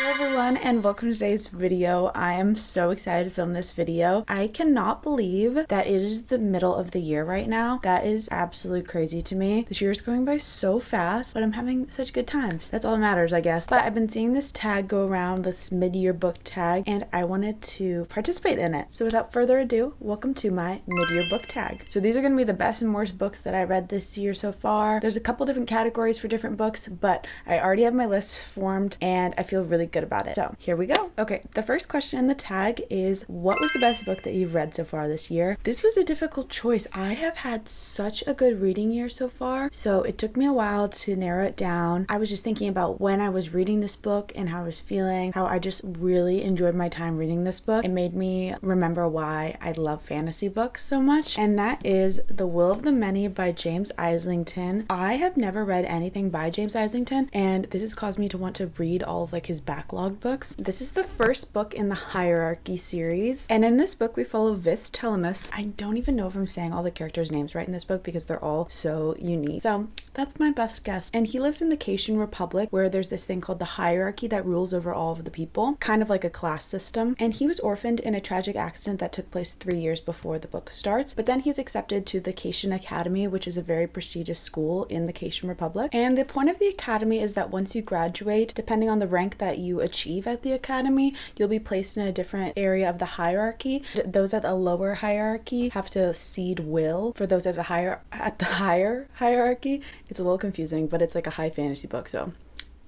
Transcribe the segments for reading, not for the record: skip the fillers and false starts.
Hello everyone and welcome to today's video. I am so excited to film this video. I cannot believe that it is the middle of the year right now. That is absolutely crazy to me. This year is going by so fast, but I'm having such good times. That's all that matters, I guess. But I've been seeing this tag go around, this mid-year book tag, and I wanted to participate in it. So without further ado, welcome to my mid-year book tag. So these are going to be the best and worst books that I read this year so far. There's a couple different categories for different books, but I already have my list formed and I feel really good about it. So here we go. Okay, the first question in the tag is, what was the best book that you've read so far this year? This was a difficult choice. I have had such a good reading year so far, so it took me a while to narrow it down. I was just thinking about when I was reading this book and how I was feeling, how I just really enjoyed my time reading this book. It made me remember why I love fantasy books so much, and that is The Will of the Many by James Islington. I have never read anything by James Islington, and this has caused me to want to read all of his backlog books. This is the first book in the Hierarchy series, and in this book we follow Vis Telemus. I don't even know if I'm saying all the characters' names right in this book because they're all so unique. So that's my best guess. And he lives in the Cation Republic, where there's this thing called the hierarchy that rules over all of the people, kind of like a class system. And he was orphaned in a tragic accident that took place 3 years before the book starts, but then he's accepted to the Cation Academy, which is a very prestigious school in the Cation Republic. And the point of the academy is that once you graduate, depending on the rank that you achieve at the academy, you'll be placed in a different area of the hierarchy. Those at the lower hierarchy have to cede will for those at the higher hierarchy. It's a little confusing, but it's like a high fantasy book, so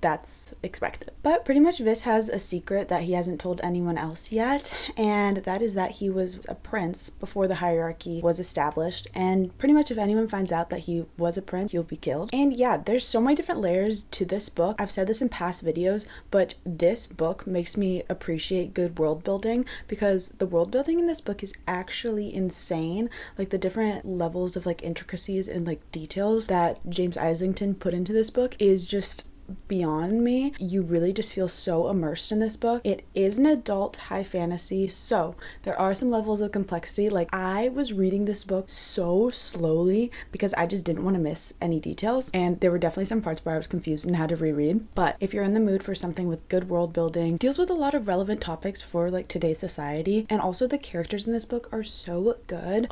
that's expected. But pretty much Vis has a secret that he hasn't told anyone else yet, and that is that he was a prince before the hierarchy was established, and pretty much if anyone finds out that he was a prince, he'll be killed. And yeah, there's so many different layers to this book. I've said this in past videos, but this book makes me appreciate good world building, because the world building in this book is actually insane. Like the different levels of like intricacies and like details that James Islington put into this book is just beyond me. You really just feel so immersed in this book. It is an adult high fantasy, so there are some levels of complexity. Like I was reading this book so slowly because I just didn't want to miss any details, and there were definitely some parts where I was confused and had to reread. But if you're in the mood for something with good world building, deals with a lot of relevant topics for like today's society, and also the characters in this book are so good.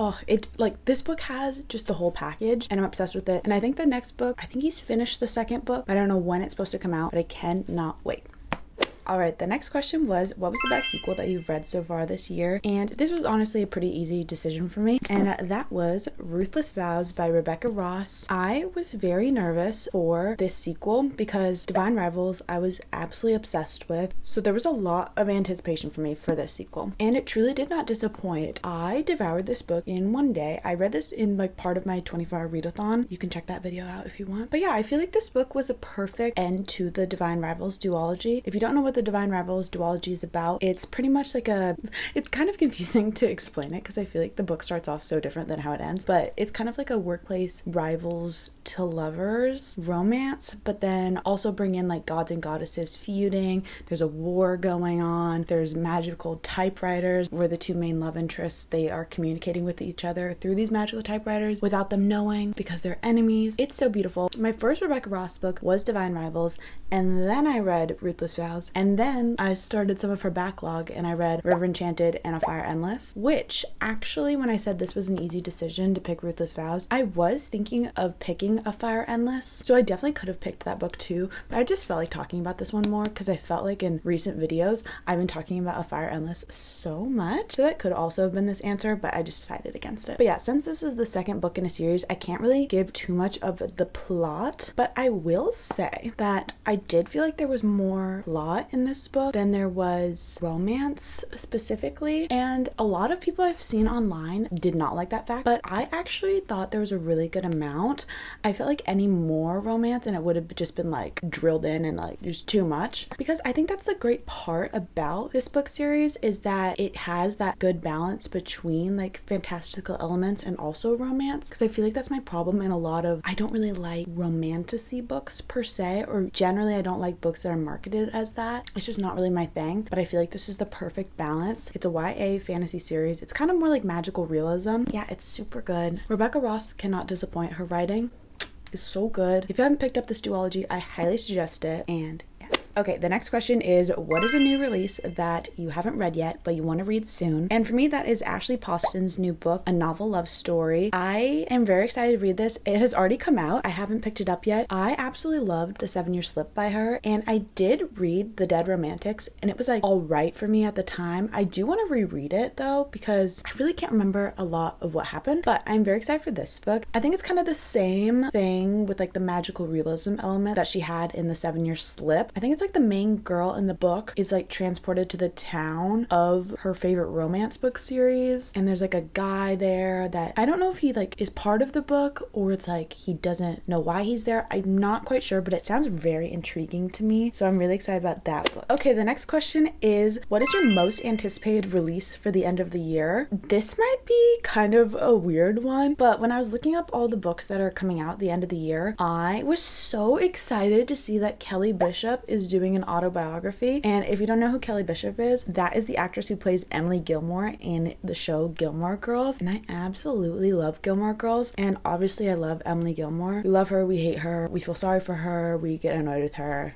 This book has just the whole package, and I'm obsessed with it. And I think the next book, I think he's finished the second book. I don't know when it's supposed to come out, but I cannot wait. Alright, the next question was, what was the best sequel that you've read so far this year? And this was honestly a pretty easy decision for me, and that was Ruthless Vows by Rebecca Ross. I was very nervous for this sequel because Divine Rivals I was absolutely obsessed with, so there was a lot of anticipation for me for this sequel, and it truly did not disappoint. I devoured this book in one day. I read this in like part of my 24-hour readathon. You can check that video out if you want. But yeah, I feel like this book was a perfect end to the Divine Rivals duology. If you don't know what the Divine Rivals duology is about, it's pretty much like it's kind of confusing to explain it because I feel like the book starts off so different than how it ends, but it's kind of like a workplace rivals to lovers romance, but then also bring in like gods and goddesses feuding. There's a war going on. There's magical typewriters where the two main love interests, they are communicating with each other through these magical typewriters without them knowing because they're enemies. It's so beautiful. My first Rebecca Ross book was Divine Rivals, and then I read Ruthless Vows, and then I started some of her backlog and I read River Enchanted and A Fire Endless, which actually, when I said this was an easy decision to pick Ruthless Vows, I was thinking of picking A Fire Endless, so I definitely could have picked that book too, but I just felt like talking about this one more because I felt like in recent videos I've been talking about A Fire Endless so much, so that could also have been this answer, but I just decided against it. But yeah, since this is the second book in a series, I can't really give too much of the plot, but I will say that I did feel like there was more plot in this book than there was romance specifically, and a lot of people I've seen online did not like that fact, but I actually thought there was a really good amount. I felt like any more romance and it would have just been like drilled in and like just too much, because I think that's the great part about this book series is that it has that good balance between like fantastical elements and also romance, because I feel like that's my problem in a lot of, I don't really like romantasy books per se, or generally I don't like books that are marketed as that. It's just not really my thing, but I feel like this is the perfect balance. It's a YA fantasy series. It's kind of more like magical realism. Yeah, it's super good. Rebecca Ross cannot disappoint. Her writing is so good. If you haven't picked up this duology, I highly suggest it. And yes. Okay, the next question is, what is a new release that you haven't read yet but you want to read soon? And for me, that is Ashley Poston's new book, A Novel Love Story. I am very excited to read this. It has already come out. I haven't picked it up yet. I absolutely loved The 7-Year Slip by her, and I did read The Dead Romantics, and it was like all right for me at the time. I do want to reread it though, because I really can't remember a lot of what happened, but I'm very excited for this book. I think it's kind of the same thing with like the magical realism element that she had in The 7-Year Slip. I think it's like the main girl in the book is like transported to the town of her favorite romance book series, and there's like a guy there that I don't know if he like is part of the book or it's like he doesn't know why he's there. I'm not quite sure, but it sounds very intriguing to me, so I'm really excited about that book. Okay, the next question is, what is your most anticipated release for the end of the year? This might be kind of a weird one, but when I was looking up all the books that are coming out at the end of the year, I was so excited to see that Kelly Bishop is doing an autobiography. And if you don't know who Kelly Bishop is, that is the actress who plays Emily Gilmore in the show Gilmore Girls, and I absolutely love Gilmore Girls, and obviously I love Emily Gilmore. We love her, we hate her, we feel sorry for her, we get annoyed with her.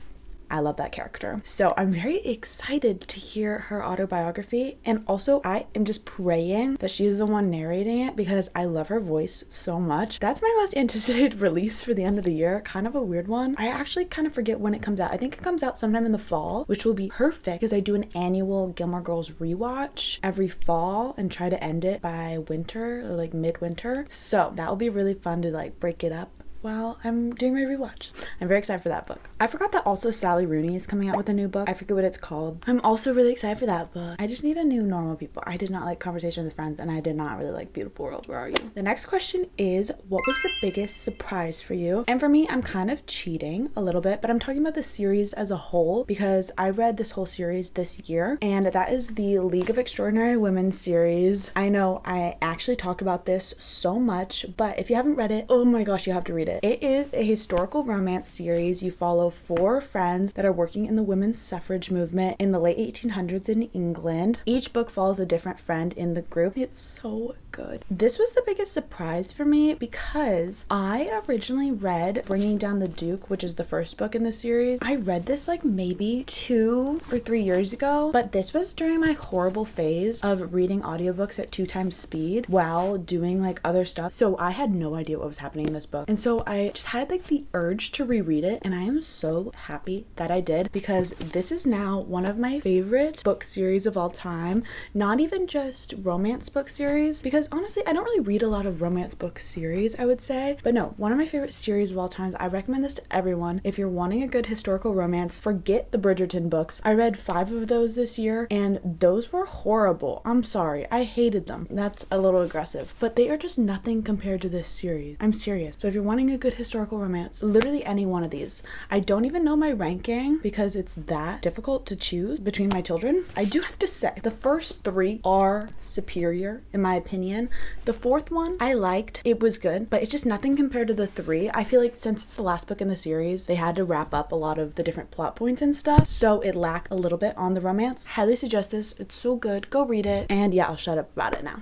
I love that character. So I'm very excited to hear her autobiography, and also I am just praying that she is the one narrating it because I love her voice so much. That's my most anticipated release for the end of the year. Kind of a weird one. I actually kind of forget when it comes out. I think it comes out sometime in the fall, which will be perfect because I do an annual Gilmore Girls rewatch every fall and try to end it by winter or like midwinter. So that will be really fun to like break it up while I'm doing my rewatch. I'm very excited for that book. I forgot that also Sally Rooney is coming out with a new book. I forget what it's called. I'm also really excited for that book. I just need a new Normal People. I did not like Conversation with Friends, and I did not really like Beautiful World. Where Are You? The next question is, what was the biggest surprise for you? And for me, I'm kind of cheating a little bit, but I'm talking about the series as a whole because I read this whole series this year, and that is the League of Extraordinary Women series. I know I actually talk about this so much, but if you haven't read it, oh my gosh, you have to read it. It is a historical romance series. You follow 4 friends that are working in the women's suffrage movement in the late 1800s in England. Each book follows a different friend in the group. It's so good. This was the biggest surprise for me because I originally read Bringing Down the Duke, which is the first book in the series. I read this like maybe 2 or 3 years ago, but this was during my horrible phase of reading audiobooks at 2 times speed while doing like other stuff. So I had no idea what was happening in this book. And so I just had like the urge to reread it, and I am so happy that I did because this is now one of my favorite book series of all time. Not even just romance book series, because honestly I don't really read a lot of romance book series, I would say, but no, one of my favorite series of all time. I recommend this to everyone. If you're wanting a good historical romance, forget the Bridgerton books. I read 5 of those this year, and those were horrible. I'm sorry, I hated them. That's a little aggressive, but they are just nothing compared to this series. I'm serious. So if you're wanting a good historical romance, literally any one of these. I don't even know my ranking because it's that difficult to choose between my children. I do have to say the first 3 are superior in my opinion. The 4th one I liked. It was good, but it's just nothing compared to the 3. I feel like since it's the last book in the series, they had to wrap up a lot of the different plot points and stuff, so it lacked a little bit on the romance. Highly suggest this. It's so good. Go read it. And yeah, I'll shut up about it now.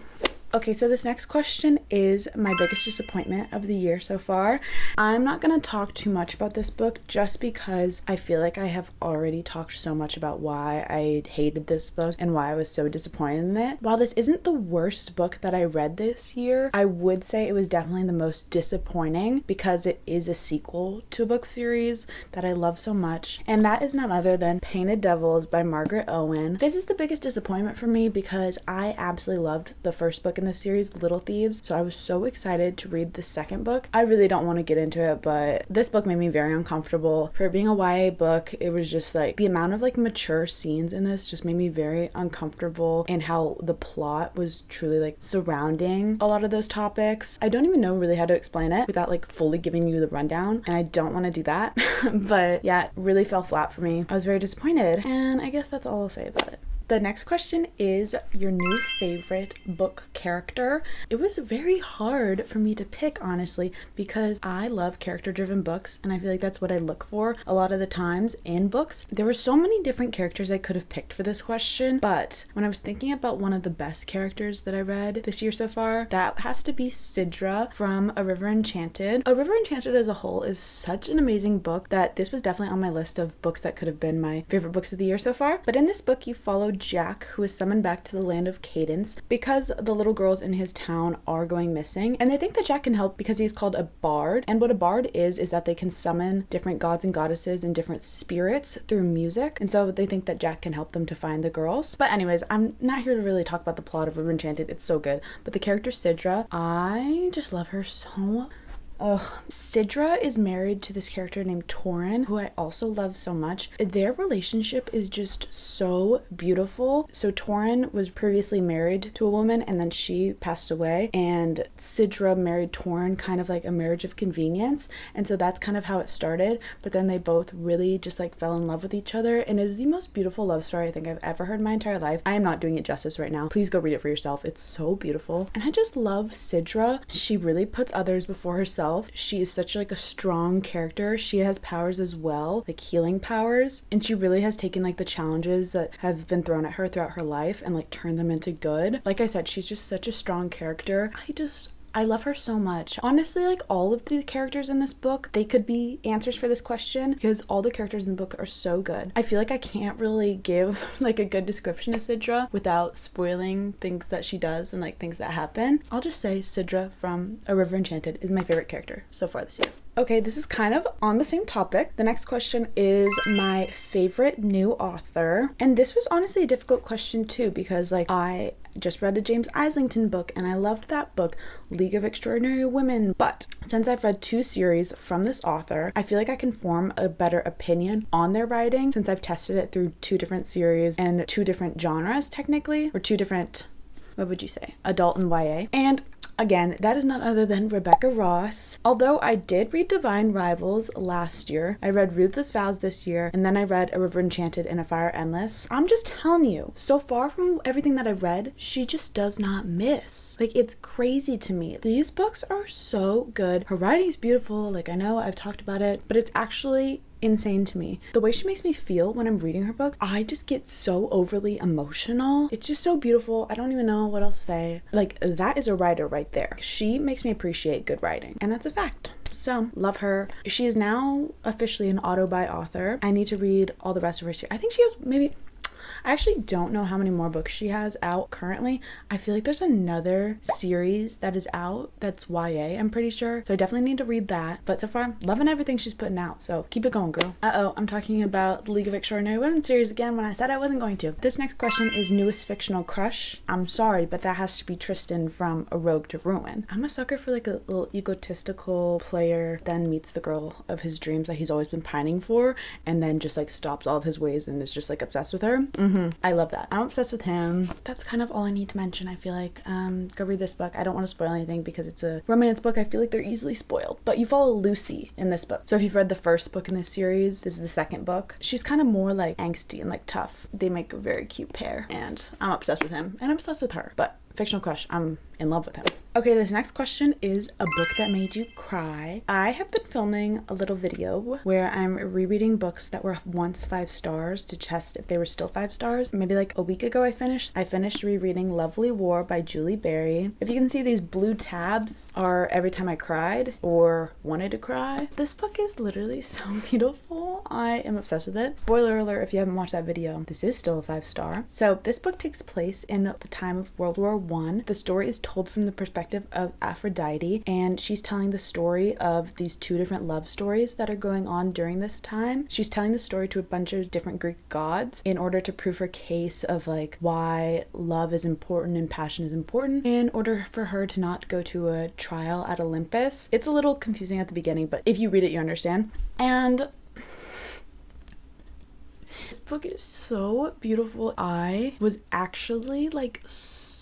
Okay, so this next question is my biggest disappointment of the year so far. I'm not going to talk too much about this book just because I feel like I have already talked so much about why I hated this book and why I was so disappointed in it. While this isn't the worst book that I read this year, I would say it was definitely the most disappointing because it is a sequel to a book series that I love so much, and that is none other than Painted Devils by Margaret Owen. This is the biggest disappointment for me because I absolutely loved the first book in the series, Little Thieves, so I was so excited to read the second book. I really don't want to get into it, but this book made me very uncomfortable. For it being a YA book, it was just like the amount of like mature scenes in this just made me very uncomfortable, and how the plot was truly like surrounding a lot of those topics. I don't even know really how to explain it without like fully giving you the rundown, and I don't want to do that. But yeah, it really fell flat for me. I was very disappointed, and I guess that's all I'll say about it. The next question is your new favorite book character. It was very hard for me to pick, honestly, because I love character-driven books, and I feel like that's what I look for a lot of the times in books. There were so many different characters I could have picked for this question, but when I was thinking about one of the best characters that I read this year so far, that has to be Sidra from A River Enchanted. A River Enchanted as a whole is such an amazing book that this was definitely on my list of books that could have been my favorite books of the year so far. But in this book, you follow Jack, who is summoned back to the land of Cadence because the little girls in his town are going missing, and they think that Jack can help because he's called a bard. And what a bard is that they can summon different gods and goddesses and different spirits through music, and so they think that Jack can help them to find the girls. But anyways, I'm not here to really talk about the plot of River Enchanted. It's so good, but the character Sidra, I just love her so. Oh, Sidra is married to this character named Torin, who I also love so much. Their relationship is just so beautiful. So Torin was previously married to a woman, and then she passed away, and Sidra married Torin, kind of like a marriage of convenience, and so that's kind of how it started. But then they both really just like fell in love with each other, and it is the most beautiful love story I think I've ever heard in my entire life. I am not doing it justice right now. Please go read it for yourself. It's so beautiful, and I just love Sidra. She really puts others before herself. She is such like a strong character. She has powers as well, like healing powers, and she really has taken like the challenges that have been thrown at her throughout her life and like turned them into good. Like I said, she's just such a strong character. I love her so much. Honestly, like all of the characters in this book, they could be answers for this question because all the characters in the book are so good. I feel like I can't really give like a good description of Sidra without spoiling things that she does and like things that happen. I'll just say Sidra from A River Enchanted is my favorite character so far this year. Okay, this is kind of on the same topic. The next question is my favorite new author. And this was honestly a difficult question too, because like I just read a James Islington book and I loved that book, League of Extraordinary Women. But since I've read 2 series from this author, I feel like I can form a better opinion on their writing since I've tested it through 2 different series and 2 different genres technically, or 2 different, what would you say, adult and YA. And again, that is none other than Rebecca Ross. Although I did read Divine Rivals last year, I read Ruthless Vows this year, and then I read A River Enchanted and A Fire Endless. I'm just telling you, so far from everything that I've read, she just does not miss. Like, it's crazy to me. These books are so good. Her writing's beautiful. Like, I know I've talked about it, but it's actually insane to me. The way she makes me feel when I'm reading her books, I just get so overly emotional. It's just so beautiful. I don't even know what else to say. Like, that is a writer right there. She makes me appreciate good writing, and that's a fact. So, love her. She is now officially an auto-buy author. I need to read all the rest of her series. I think she has maybe, I actually don't know how many more books she has out currently. I feel like there's another series that is out that's YA, I'm pretty sure. So I definitely need to read that. But so far, loving everything she's putting out. So keep it going, girl. I'm talking about the League of Extraordinary Women series again when I said I wasn't going to. This next question is newest fictional crush. I'm sorry, but that has to be Tristan from A Rogue to Ruin. I'm a sucker for like a little egotistical player, then meets the girl of his dreams that he's always been pining for, and then just like stops all of his ways and is just like obsessed with her. I love that. I'm obsessed with him. That's kind of all I need to mention. I feel like go read this book. I don't want to spoil anything because it's a romance book. I feel like they're easily spoiled. But you follow Lucy in this book. So if you've read the first book in this series, this is the second book. She's kind of more like angsty and like tough. They make a very cute pair, and I'm obsessed with him and I'm obsessed with her. But fictional crush, I'm in love with him. Okay, this next question is a book that made you cry. I have been filming a little video where I'm rereading books that were once 5 stars to test if they were still 5 stars. Maybe like a week ago I finished rereading Lovely War by Julie Berry. If you can see, these blue tabs are every time I cried or wanted to cry. This book is literally so beautiful. I am obsessed with it. Spoiler alert if you haven't watched that video, this is still a 5 star. So this book takes place in the time of World War I. The story is told from the perspective of Aphrodite, and she's telling the story of these 2 different love stories that are going on during this time. She's telling the story to a bunch of different Greek gods in order to prove her case of like why love is important and passion is important, in order for her to not go to a trial at Olympus. It's a little confusing at the beginning, but if you read it you understand. And this book is so beautiful. I was actually like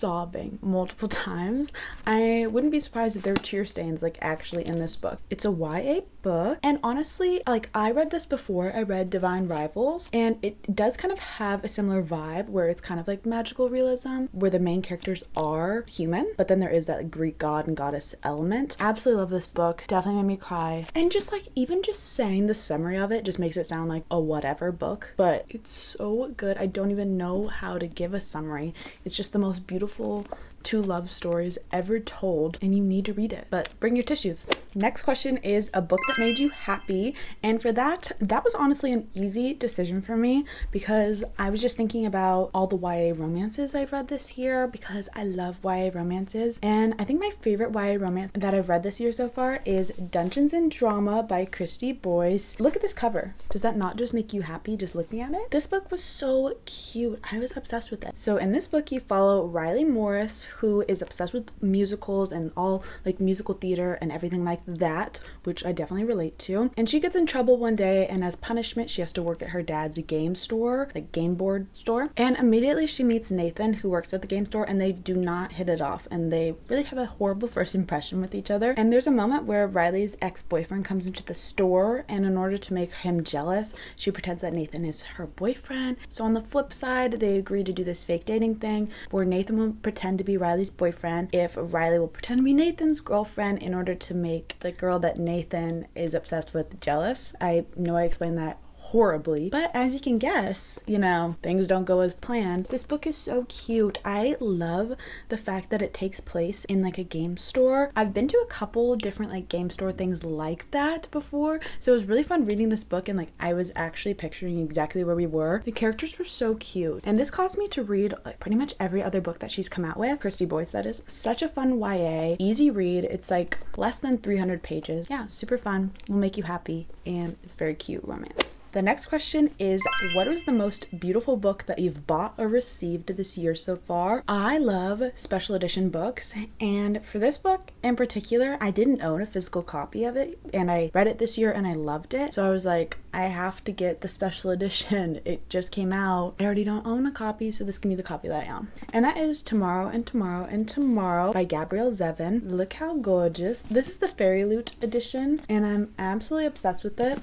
sobbing multiple times. I wouldn't be surprised if there were tear stains like actually in this book. It's a YA book, and honestly, like, I read this before I read Divine Rivals, and it does kind of have a similar vibe where it's kind of like magical realism where the main characters are human, but then there is that like, Greek god and goddess element. Absolutely love this book. Definitely made me cry. And just like even just saying the summary of it just makes it sound like a whatever book, but it's so good. I don't even know how to give a summary. It's just the most beautiful two love stories ever told, and you need to read it. But bring your tissues. Next question is a book that made you happy, and for that was honestly an easy decision for me because I was just thinking about all the YA romances I've read this year because I love YA romances, and I think my favorite YA romance that I've read this year so far is Dungeons and Drama by Kristy Boyce. Look at this cover. Does that not just make you happy just looking at it? This book was so cute. I was obsessed with it. So in this book you follow Riley Morris, who is obsessed with musicals and all like musical theater and everything like that, which I definitely relate to. And she gets in trouble one day, and as punishment she has to work at her dad's game store, like game board store. And immediately she meets Nathan, who works at the game store, and they do not hit it off, and they really have a horrible first impression with each other. And there's a moment where Riley's ex-boyfriend comes into the store, and in order to make him jealous, she pretends that Nathan is her boyfriend. So on the flip side, they agree to do this fake dating thing where Nathan will pretend to be Riley's boyfriend if Riley will pretend to be Nathan's girlfriend in order to make the girl that Nathan is obsessed with jealous. I know I explained that horribly, but as you can guess, you know, things don't go as planned. This book is so cute. I love the fact that it takes place in like a game store. I've been to a couple different like game store things like that before, so it was really fun reading this book, and like I was actually picturing exactly where we were. The characters were so cute, and this caused me to read like pretty much every other book that she's come out with. Kristy Boyce, that is. Such a fun YA, easy read. It's like less than 300 pages. Yeah, super fun, will make you happy, and it's very cute romance. The next question is, what was the most beautiful book that you've bought or received this year so far? I love special edition books, and for this book in particular, I didn't own a physical copy of it, and I read it this year and I loved it. So I was like, I have to get the special edition. It just came out. I already don't own a copy, so this can be the copy that I own. And that is Tomorrow and Tomorrow and Tomorrow by Gabrielle Zevin. Look how gorgeous. This is the Fairy Loot edition, and I'm absolutely obsessed with it.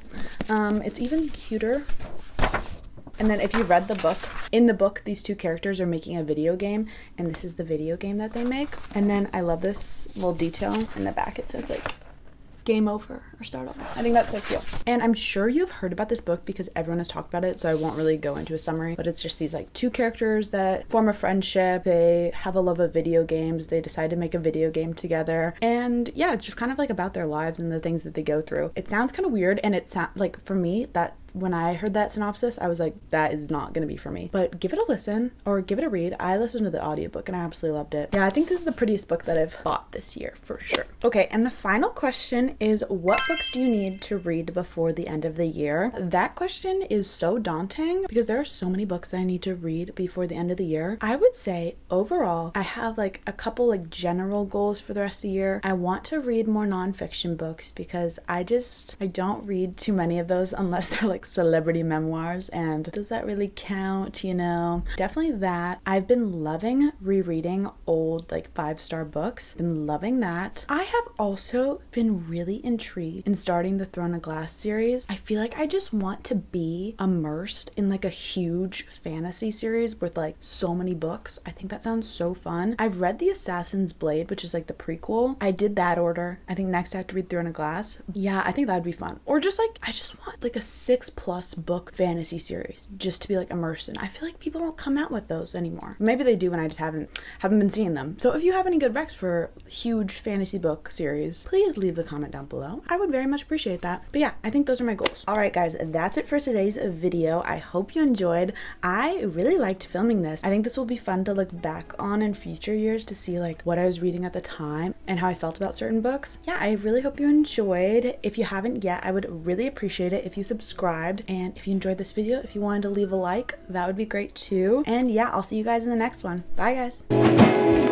It's even cuter. And then if you read the book, in the book these two characters are making a video game, and this is the video game that they make. And then I love this little detail in the back. It says like game over or start over. I think that's so cute. And I'm sure you've heard about this book because everyone has talked about it, so I won't really go into a summary, but it's just these like two characters that form a friendship. They have a love of video games. They decide to make a video game together, and yeah, it's just kind of like about their lives and the things that they go through. It sounds kind of weird, and it sounds like, for me, that when I heard that synopsis, I was like, that is not gonna be for me. But give it a listen or give it a read. I listened to the audiobook and I absolutely loved it. Yeah, I think this is the prettiest book that I've bought this year for sure. Okay, and the final question is, what books do you need to read before the end of the year? That question is so daunting because there are so many books that I need to read before the end of the year. I would say overall, I have like a couple like general goals for the rest of the year. I want to read more nonfiction books because I don't read too many of those unless they're like celebrity memoirs, and does that really count, you know? Definitely that. I've been loving rereading old like 5-star books. Been loving that. I have also been really intrigued in starting the Throne of Glass series. I feel like I just want to be immersed in like a huge fantasy series with like so many books. I think that sounds so fun. I've read The Assassin's Blade, which is like the prequel. I did that order. I think next I have to read Throne of Glass. Yeah, I think that'd be fun. Or just like, I just want like a 6+ book fantasy series just to be like immersed in. I feel like people don't come out with those anymore. Maybe they do and I just haven't been seeing them. So if you have any good recs for huge fantasy book series, please leave a comment down below. I would very much appreciate that. But yeah, I think those are my goals. All right, guys, that's it for today's video. I hope you enjoyed. I really liked filming this. I think this will be fun to look back on in future years to see like what I was reading at the time and how I felt about certain books. Yeah, I really hope you enjoyed. If you haven't yet, I would really appreciate it if you subscribed, and if you enjoyed this video, if you wanted to leave a like, that would be great too. And yeah, I'll see you guys in the next one. Bye, guys.